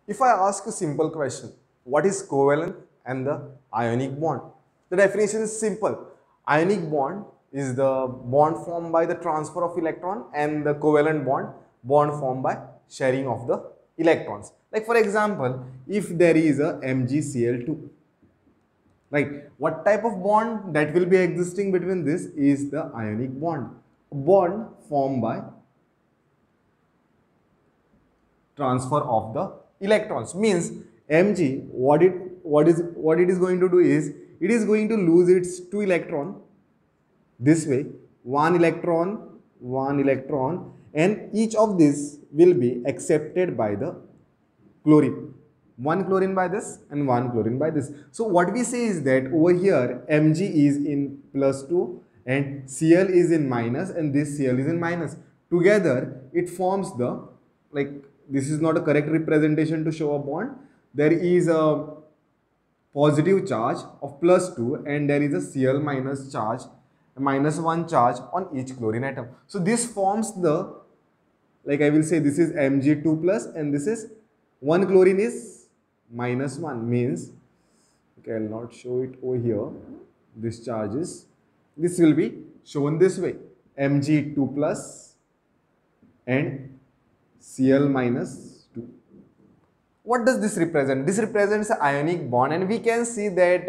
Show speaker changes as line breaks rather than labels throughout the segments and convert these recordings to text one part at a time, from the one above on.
If I ask a simple question, what is covalent and the ionic bond? The definition is simple. Ionic bond is the bond formed by the transfer of electron, and the covalent bond formed by sharing of the electrons. Like for example, if there is a MgCl2, right, what type of bond that will be existing between this is the ionic bond, a bond formed by transfer of the electrons. Means Mg, what it is going to do is, it is going to lose its two electron this way, one electron, and each of this will be accepted by the chlorine. One chlorine by this and one chlorine by this. So what we say is that over here Mg is in +2 and Cl is in minus, and this Cl is in minus. Together it forms the, like, this is not a correct representation to show a bond. There is a positive charge of +2 and there is a Cl minus charge, -1 charge on each chlorine atom. So this forms the, like I will say, this is Mg2 plus and this is one chlorine is -1, means, okay, I will not show it over here. This charge is, this will be shown this way, Mg2 plus and Cl minus 2. What does this represent? This represents an ionic bond, and we can see that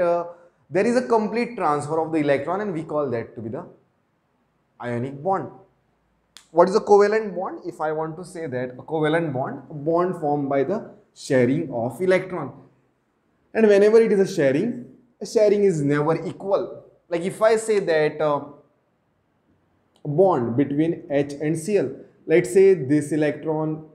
there is a complete transfer of the electron, and we call that to be the ionic bond. What is a covalent bond? If I want to say that a covalent bond, a bond formed by the sharing of electron. And whenever it is a sharing is never equal. Like if I say that a bond between H and Cl, let's say this electron,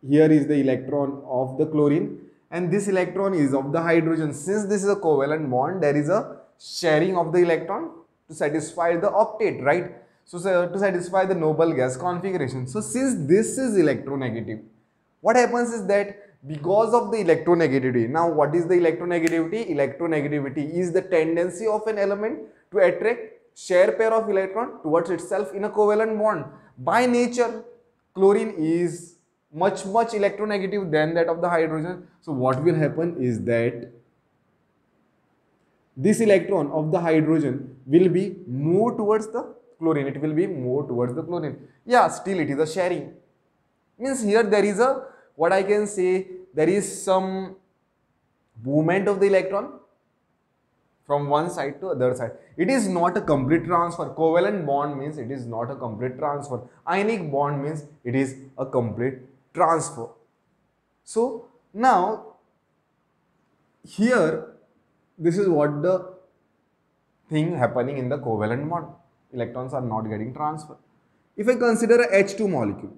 here is the electron of the chlorine and this electron is of the hydrogen. Since this is a covalent bond, there is a sharing of the electron to satisfy the octet, right? So to satisfy the noble gas configuration. So since this is electronegative, what happens is that because of the electronegativity, now what is the electronegativity? Electronegativity is the tendency of an element to attract share pair of electron towards itself in a covalent bond. By nature, chlorine is much electronegative than that of the hydrogen. So what will happen is that this electron of the hydrogen will be moved towards the chlorine. It will be moved towards the chlorine. Yeah, still it is a sharing. Means here there is a, what I can say, there is some movement of the electron from one side to other side. It is not a complete transfer. Covalent bond means it is not a complete transfer. Ionic bond means it is a complete transfer. So now here, this is what the thing happening in the covalent bond. Electrons are not getting transferred. If I consider a H2 molecule,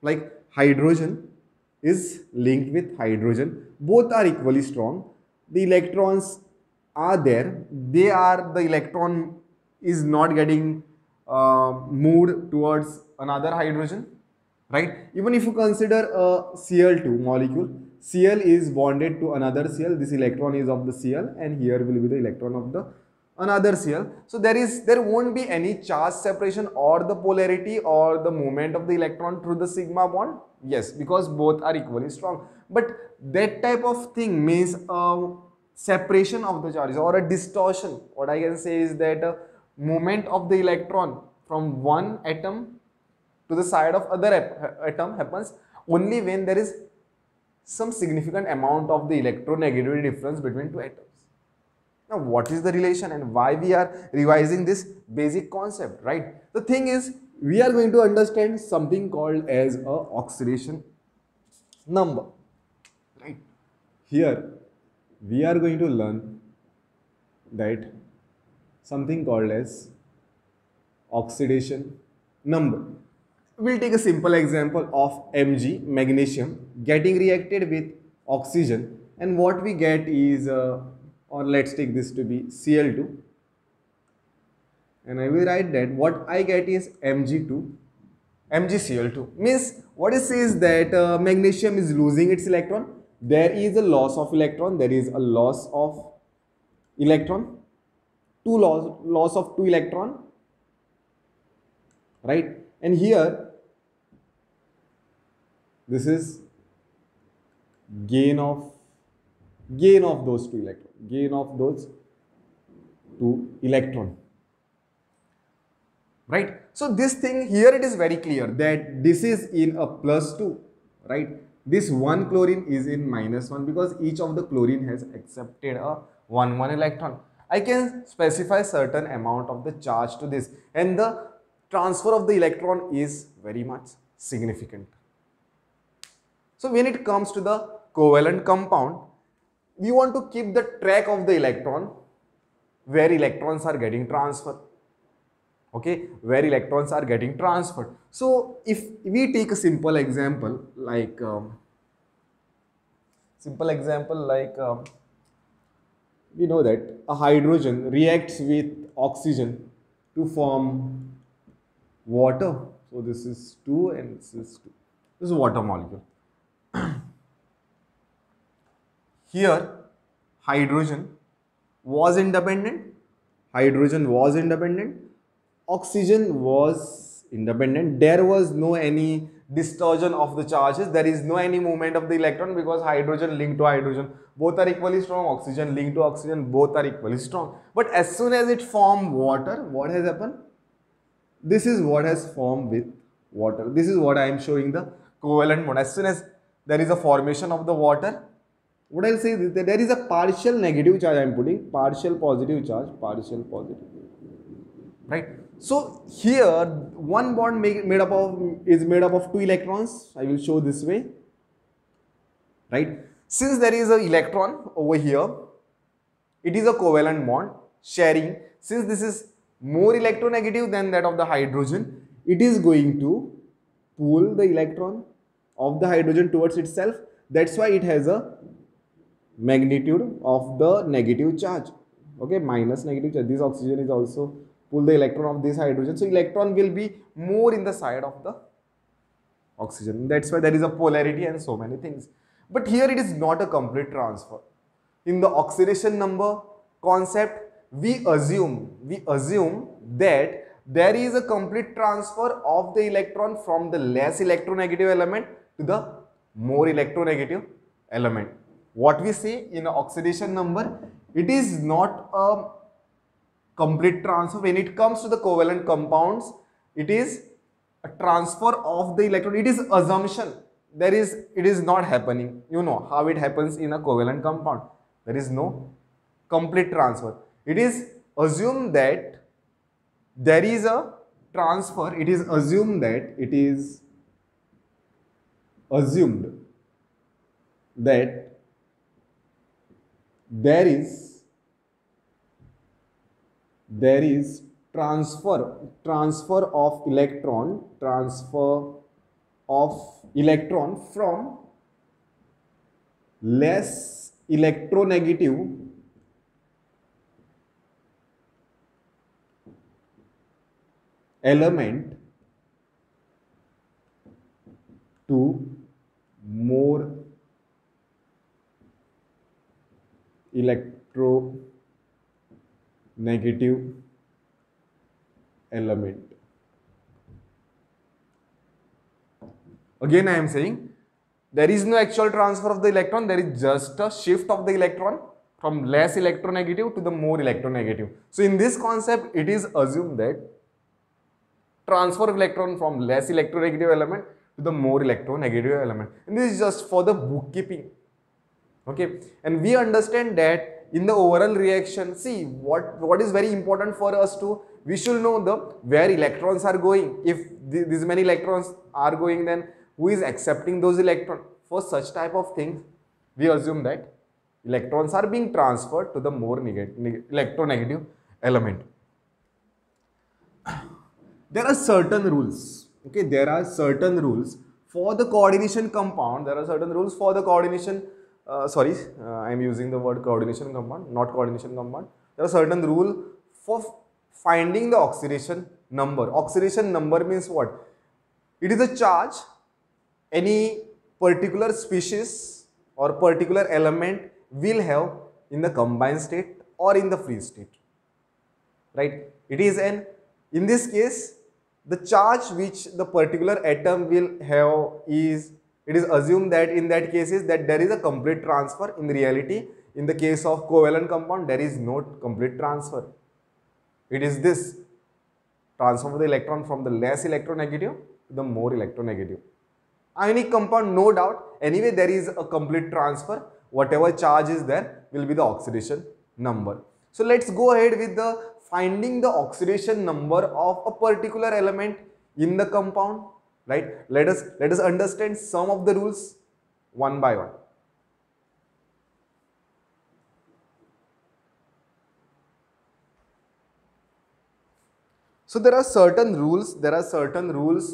like hydrogen is linked with hydrogen, both are equally strong. The electrons are there, the electron is not getting moved towards another hydrogen, right? Even if you consider a Cl2 molecule, Cl is bonded to another Cl, this electron is of the Cl and here will be the electron of the another Cl. So there won't be any charge separation or the polarity or the movement of the electron through the sigma bond. Yes, because both are equally strong. But that type of thing means separation of the charges or a distortion. What I can say is that movement of the electron from one atom to the side of other atom happens only when there is some significant amount of the electronegativity difference between two atoms. Now, what is the relation and why we are revising this basic concept, right? The thing is, we are going to understand something called as a oxidation number, right? Here, we are going to learn that something called as oxidation number. We'll take a simple example of Mg, magnesium, getting reacted with oxygen, and what we get is, or let's take this to be Cl2, and I will write that what I get is Mg2, MgCl2. Means what it says that magnesium is losing its electron. There is a loss of electron. There is a loss of electron. Loss of two electron, right? And here, this is gain of gain of those two electron, gain of those two electron, right? So this thing here, it is very clear that this is in a +2, right? This one chlorine is in -1 because each of the chlorine has accepted a 1 electron. I can specify certain amount of the charge to this, and the transfer of the electron is very much significant. So when it comes to the covalent compound, we want to keep the track of the electron, where electrons are getting transferred. Okay, where electrons are getting transferred. So if we take a simple example like we know that a hydrogen reacts with oxygen to form water. So this is 2 and this is 2. This is water molecule. Here hydrogen was independent, oxygen was independent. There was no any distortion of the charges, there is no any movement of the electron because hydrogen linked to hydrogen, both are equally strong, oxygen linked to oxygen, both are equally strong. But as soon as it formed water, what has happened? This is what has formed with water. This is what I am showing the covalent bond. As soon as there is a formation of the water, what I'll say is that there is a partial negative charge I am putting, partial positive charge, partial positive, right? So here one bond is made up of 2 electrons. I will show this way, right? Since there is an electron over here, it is a covalent bond sharing. Since this is more electronegative than that of the hydrogen, it is going to pull the electron of the hydrogen towards itself. That's why it has a magnitude of the negative charge. Okay, minus negative charge. This oxygen is also pull the electron of this hydrogen. So electron will be more in the side of the oxygen. That's why there is a polarity and so many things. But here it is not a complete transfer. In the oxidation number concept, we assume that there is a complete transfer of the electron from the less electronegative element to the more electronegative element. What we see in oxidation number, it is not a complete transfer. When it comes to the covalent compounds, it is a transfer of the electron. It is assumption. It is not happening. You know how it happens in a covalent compound. There is no complete transfer. It is assumed that there is a transfer. It is assumed that there is transfer of electron from less electronegative element to more electronegative element. Again I am saying there is no actual transfer of the electron, there is just a shift of the electron from less electronegative to the more electronegative. So in this concept, it is assumed that transfer of electron from less electronegative element to the more electronegative element. And this is just for the bookkeeping. Okay, and we understand that in the overall reaction, see what is very important for us to, we should know the where electrons are going. If these many electrons are going, then who is accepting those electrons? For such type of things, we assume that electrons are being transferred to the more electronegative element. There are certain rules. Okay, there are certain rules for the coordination compound. There are certain rules for the coordination. I am using the word coordination compound, not coordination compound. There are certain rules for finding the oxidation number. Oxidation number means what? It is a charge any particular species or particular element will have in the combined state or in the free state, right? It is in this case, the charge which the particular atom will have is It is assumed that in that cases that there is a complete transfer. In reality, in the case of covalent compound, there is no complete transfer. It is this transfer of the electron from the less electronegative to the more electronegative. Ionic compound, no doubt. Anyway, there is a complete transfer. Whatever charge is there will be the oxidation number. So let's go ahead with the finding the oxidation number of a particular element in the compound. Right? Let us understand some of the rules one by one. So there are certain rules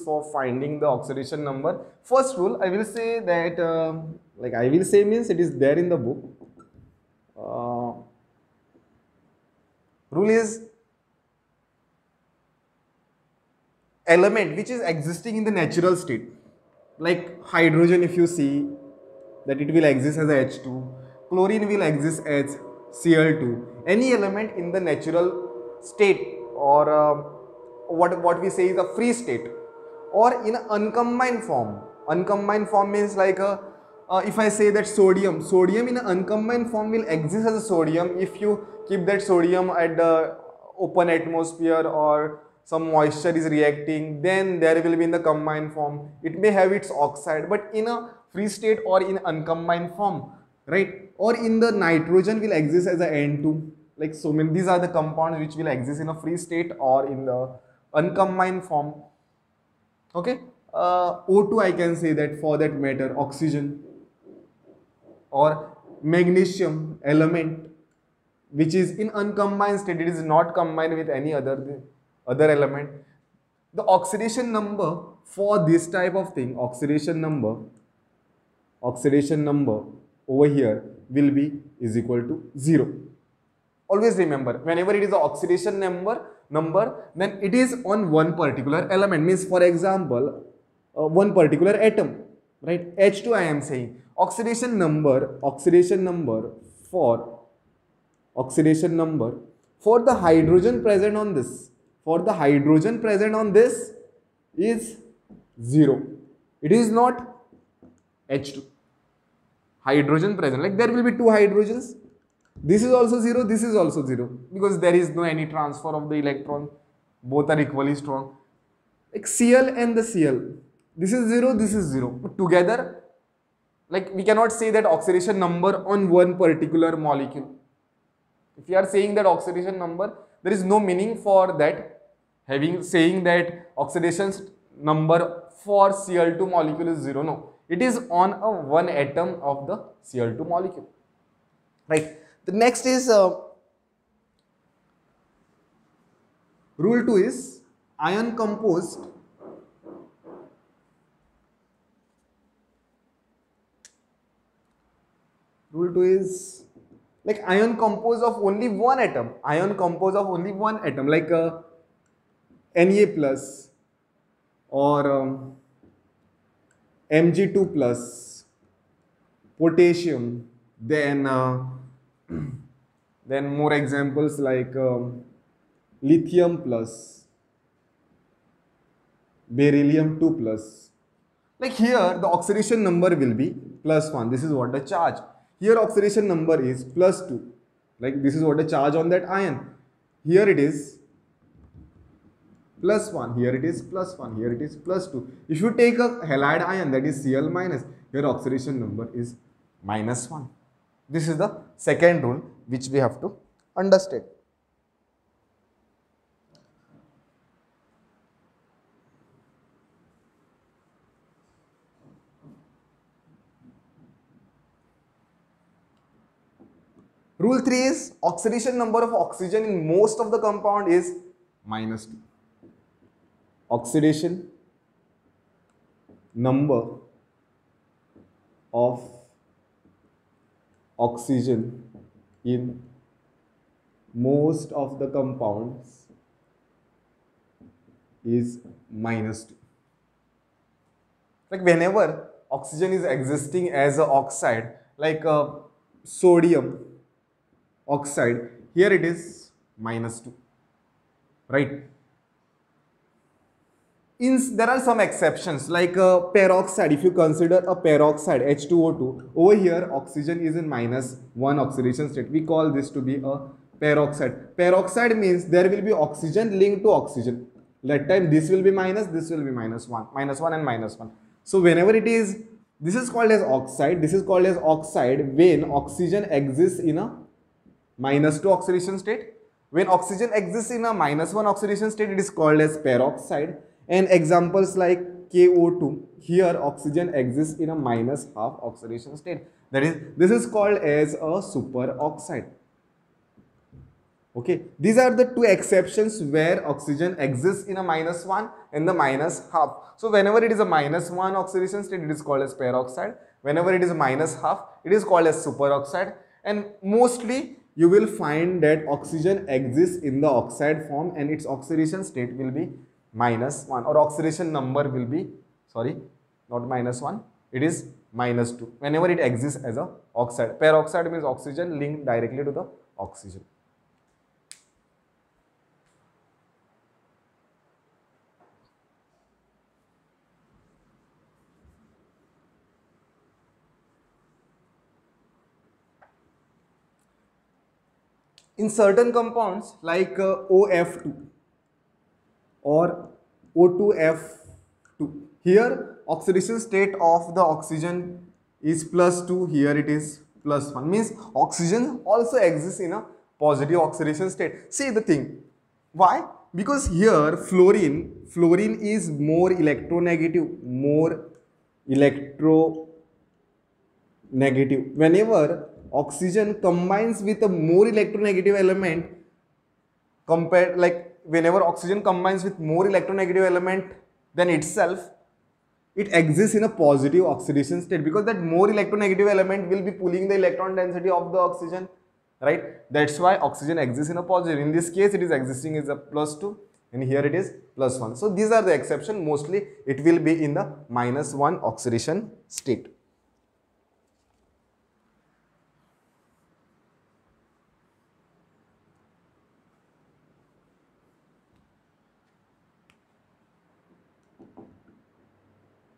for finding the oxidation number. First rule, I will say that like I will say means it is there in the book. Rule is element which is existing in the natural state, like hydrogen, if you see that it will exist as a H2, chlorine will exist as Cl2. Any element in the natural state, or what we say is a free state, or in an uncombined form. Uncombined form means like if I say that sodium in an uncombined form will exist as a sodium if you keep that sodium at the open atmosphere, or some moisture is reacting, then there will be in the combined form. It may have its oxide, but in a free state or in uncombined form, right? Or in the nitrogen will exist as a N2. Like so many, these are the compounds which will exist in a free state or in the uncombined form. Okay, O2 I can say that, for that matter, oxygen, or magnesium element which is in uncombined state, it is not combined with any other element. The oxidation number for this type of thing, oxidation number over here will be is equal to 0. Always remember, whenever it is the oxidation number, then it is on one particular element. Means, for example, one particular atom, right? H2 I am saying. Oxidation number for the hydrogen present on this, is 0. It is not H2. Hydrogen present, like there will be two hydrogens. This is also 0, this is also 0, because there is no any transfer of the electron. Both are equally strong. Like Cl and the Cl, this is 0, this is 0. But together, like we cannot say that oxidation number on one particular molecule. If you are saying that oxidation number, there is no meaning for that. Saying that oxidation number for Cl2 molecule is 0. No, it is on a one atom of the Cl2 molecule. Right. The next is rule 2 is ion composed rule 2 is like ion composed of only one atom, like Na plus or Mg2 plus, potassium, then more examples like lithium plus, beryllium 2 plus. Like here the oxidation number will be plus 1. This is what the charge. Here oxidation number is plus 2. Like this is what the charge on that ion. Here it is plus 1. Here it is plus 1. Here it is plus 2. If you take a halide ion, that is Cl minus, your oxidation number is minus 1. This is the second rule which we have to understand. Rule 3 is oxidation number of oxygen in most of the compound is minus 2. Oxidation number of oxygen in most of the compounds is minus 2. Like whenever oxygen is existing as an oxide, like sodium oxide, here it is minus 2, right? There are some exceptions like peroxide. If you consider a peroxide H2O2, over here oxygen is in -1 oxidation state. We call this to be a peroxide. Peroxide means there will be oxygen linked to oxygen. That time this will be minus, this will be -1 and -1. So whenever it is, this is called as oxide, this is called as oxide when oxygen exists in a -2 oxidation state. When oxygen exists in a -1 oxidation state, it is called as peroxide. And examples like KO2, here oxygen exists in a -1/2 oxidation state. That is, this is called as a superoxide. Okay, these are the two exceptions where oxygen exists in a -1 and the -1/2. So whenever it is a -1 oxidation state, it is called as peroxide. Whenever it is a -1/2, it is called as superoxide. And mostly you will find that oxygen exists in the oxide form and its oxidation state will be -1, or oxidation number will be, sorry, not -1, it is -2 whenever it exists as a oxide. Peroxide means oxygen linked directly to the oxygen. In certain compounds like OF2 or O2F2, here oxidation state of the oxygen is +2, here it is +1, means oxygen also exists in a positive oxidation state. See the thing, why? Because here fluorine is more electronegative, whenever oxygen combines with a more electronegative element, compared, like whenever oxygen combines with more electronegative element than itself, it exists in a positive oxidation state, because that more electronegative element will be pulling the electron density of the oxygen, right? That's why oxygen exists in a positive. In this case it is existing as a +2 and here it is +1. So these are the exception. Mostly it will be in the -1 oxidation state.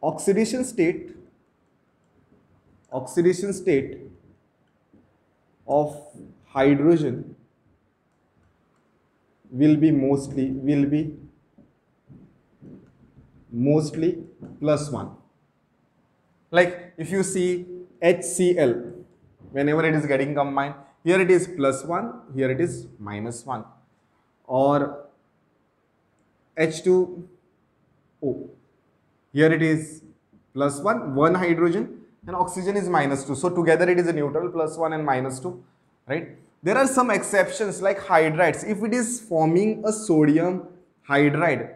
Oxidation state of hydrogen will be mostly +1. Like if you see HCl, whenever it is getting combined, here it is +1, here it is -1, or H2O, here it is +1, one hydrogen, and oxygen is -2. So together it is a neutral, +1 and -2, right? There are some exceptions like hydrides. If it is forming a sodium hydride,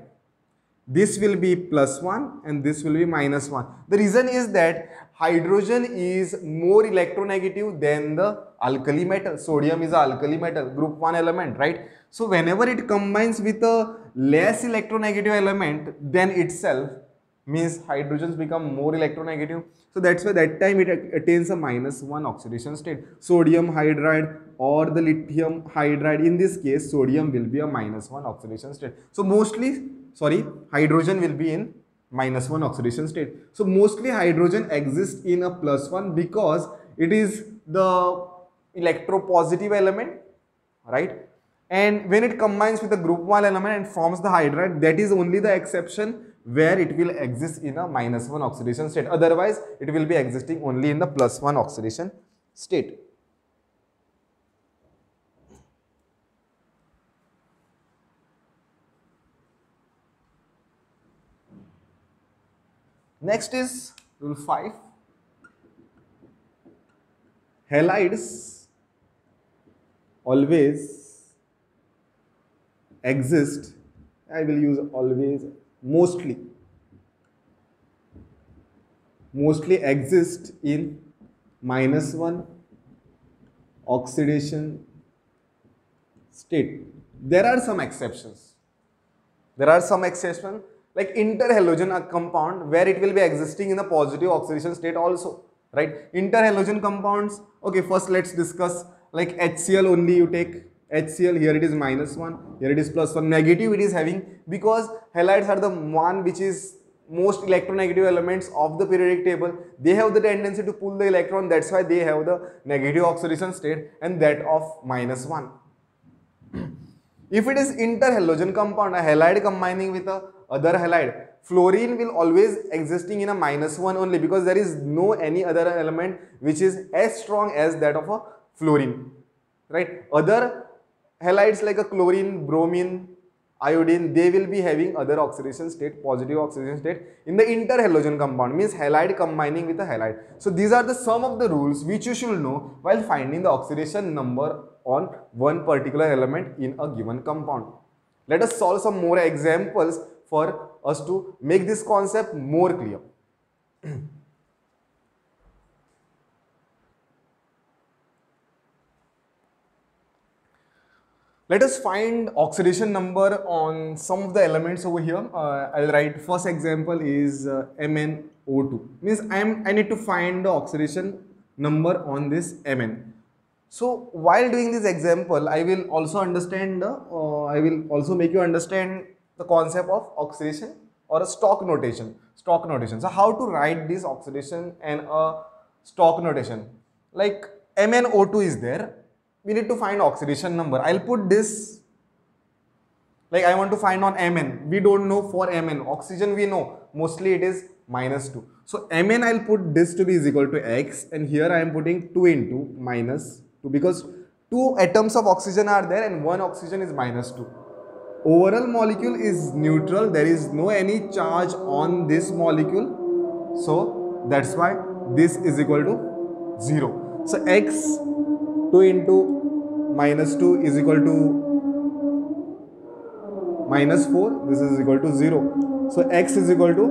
this will be +1 and this will be -1. The reason is that hydrogen is more electronegative than the alkali metal. Sodium is an alkali metal, group 1 element, right? So whenever it combines with a less electronegative element than itself, means hydrogens become more electronegative. So that's why that time it attains a -1 oxidation state. Sodium hydride or the lithium hydride, in this case sodium will be a -1 oxidation state. So mostly, hydrogen will be in -1 oxidation state. So mostly hydrogen exists in a +1 because it is the electropositive element, right? And when it combines with the group 1 element and forms the hydride, that is only the exception where it will exist in a -1 oxidation state. Otherwise, it will be existing only in the +1 oxidation state. Next is rule 5. Halides always exist. I will use always. Mostly exist in -1 oxidation state. There are some exceptions. Like interhalogen compound where it will be existing in the positive oxidation state also, right? Interhalogen compounds, okay, first let's discuss like HCl only. You take HCl, here it is -1, here it is +1. Negative it is having because halides are the one which is most electronegative elements of the periodic table. They have the tendency to pull the electron, that's why they have the negative oxidation state and that of -1. If it is interhalogen compound, a halide combining with a other halide, fluorine will always existing in a -1 only because there is no any other element which is as strong as that of a fluorine, right? Other halides like a chlorine, bromine, iodine, they will be having other oxidation state, positive oxidation state in the interhalogen compound, means halide combining with a halide. So these are the some of the rules which you should know while finding the oxidation number on one particular element in a given compound. Let us solve some more examples for us to make this concept more clear. Let us find oxidation number on some of the elements over here. I'll write first example is MnO2. Means I need to find the oxidation number on this Mn. So while doing this example, I will also understand I will also make you understand the concept of oxidation or a stock notation. Stock notation. So how to write this oxidation and a stock notation? Like MnO2 is there. We need to find oxidation number. I'll put this like I want to find on Mn. We don't know for Mn. Oxygen we know. Mostly it is -2. So Mn I'll put this to be is equal to X, and here I am putting 2 into -2 because 2 atoms of oxygen are there and one oxygen is -2. Overall molecule is neutral. There is no any charge on this molecule. So that's why this is equal to 0. So X 2 into -2 is equal to -4. This is equal to 0. So X is equal to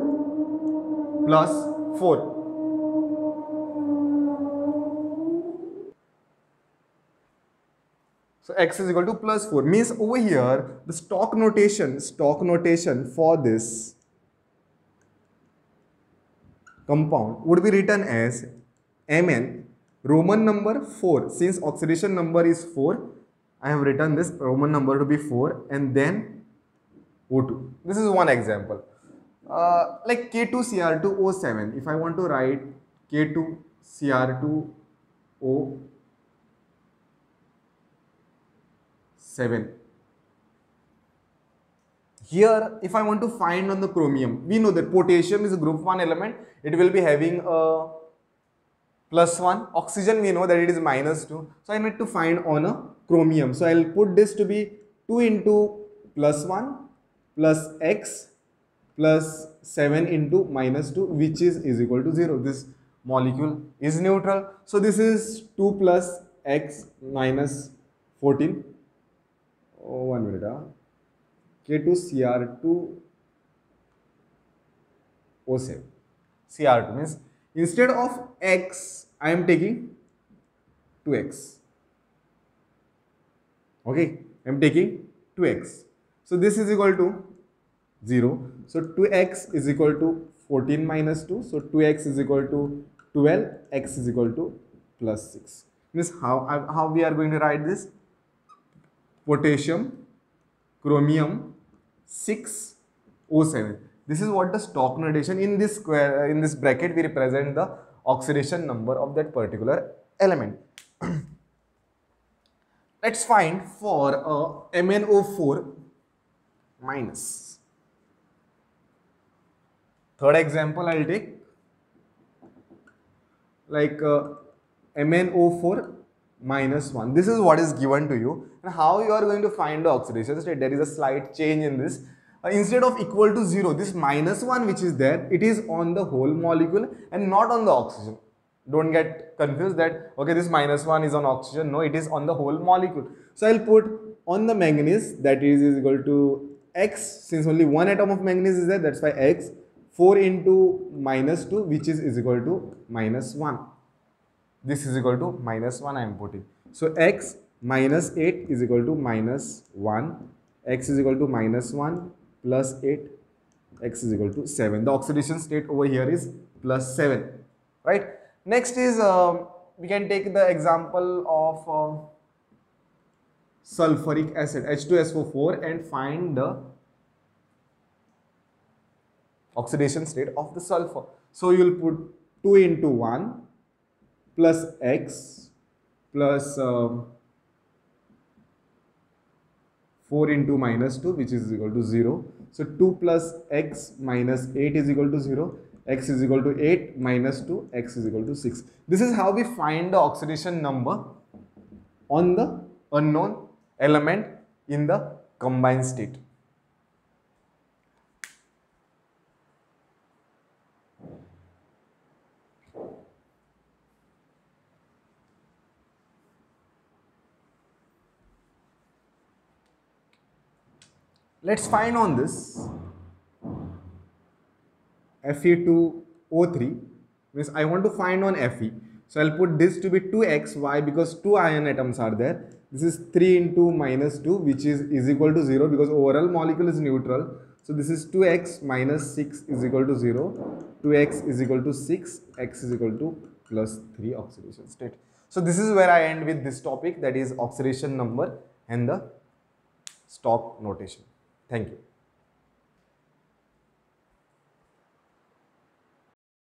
+4. So X is equal to +4 means over here the stock notation for this compound would be written as Mn Roman number 4. Since oxidation number is 4, I have written this Roman number to be 4 and then O2. This is one example. Like K2Cr2O7. If I want to write K2Cr2O7. Here, if I want to find on the chromium, we know that potassium is a group 1 element. It will be having a +1. Oxygen we know that it is -2. So I need to find on a chromium. So I'll put this to be 2 into +1 plus X plus 7 into -2, which is equal to 0. This molecule is neutral. So this is 2 plus X minus 14. Oh, 1 minute. K2Cr2O7. Cr2 means instead of X, I am taking 2X. Okay, I am taking 2X. So this is equal to 0. So 2X is equal to 14 minus 2. So 2X is equal to 12. X is equal to +6. Means how we are going to write this? Potassium, chromium, 6O7. This is what the stock notation in this square, in this bracket, we represent the oxidation number of that particular element. Let's find for MnO4 minus. Third example I'll take, like MnO4 -1. This is what is given to you, and how you are going to find the oxidation state. There is a slight change in this. Instead of equal to 0, this -1 which is there, it is on the whole molecule and not on the oxygen. Don't get confused that okay, this -1 is on oxygen. No, it is on the whole molecule. So I'll put on the manganese, that is equal to X. Since only one atom of manganese is there, that's why X. 4 into -2, which is equal to -1. This is equal to -1 I am putting. So X -8 is equal to -1. X is equal to -1 plus 8. X is equal to 7. The oxidation state over here is +7. Right. Next is we can take the example of sulfuric acid H2SO4 and find the oxidation state of the sulfur. So you will put 2 into 1 plus X plus 4 into minus 2, which is equal to 0. So 2 plus X minus 8 is equal to 0. X is equal to 8 minus 2, X is equal to 6. This is how we find the oxidation number on the unknown element in the combined state. Let's find on this Fe2O3, means I want to find on Fe. So I'll put this to be 2x. Why? Because 2 ion atoms are there. This is 3 into minus 2, which is equal to 0 because overall molecule is neutral. So this is 2x minus 6 is equal to 0. 2x is equal to 6. X is equal to plus 3 oxidation state. So this is where I end with this topic, that is oxidation number and the stop notation. Thank you.